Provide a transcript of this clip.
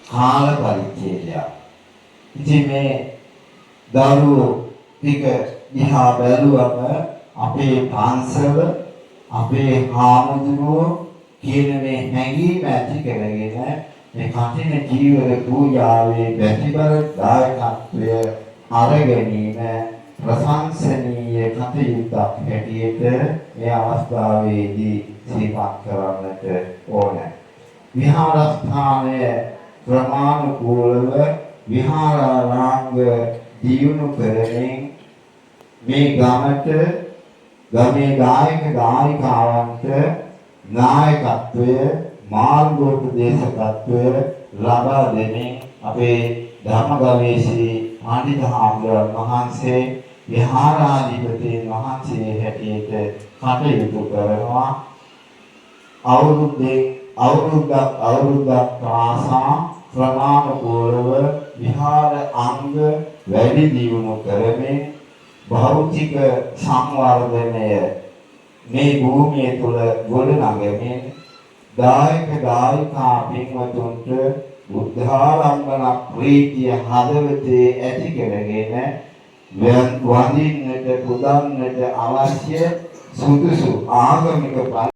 කාල පරිච්ඡේදයක්. ඉතින් මේ දරුවෝ ටික දිහා බැලුවම අපේ පන්සල අපේ හාමුදුරුවෝ කියන මේ හැඟීම ඇති කරගෙන මේ කටින ජීවන පූජාවේ ප්‍රතිබල දායකත්වය අරගැනීම ප්‍රශංසනීය කටයුත්තක් හැටියට මේ අවස්ථාවේදී සිහිපත් කරන්නට ඕනේ. විහාරස්ථානයේ ප්‍රමාණිකූලව විහාරාංග දියුණු කරමින් මේ ගමට ගමේ ගායක ගායිකාවන්ට නායකත්වය මාර්ගෝපදේශකත්වය ලබා දෙමින් අපේ ධර්මගවේෂී පඬිතු හාමුදුරුවන් වහන්සේ විහාරාධිපතීන් වහන්සේ හැටියට කටයුතු කරනවා. අවුරුද්දක් පාසා ප්‍රමාණිකූලව විහාර අංග වැඩි දියුණු කරමින් භෞතික සංවර්ධනය මේ භූමිය තුළ ගොඩනගමින් දායක ගායිකා පින්වතුන්ට බුද්ධාරම්භන ප්‍රීතිය හදවතේ ඇති කරගෙන වඳින්නට පුදන්නට අවශ්‍ය සුදුසු ආගමික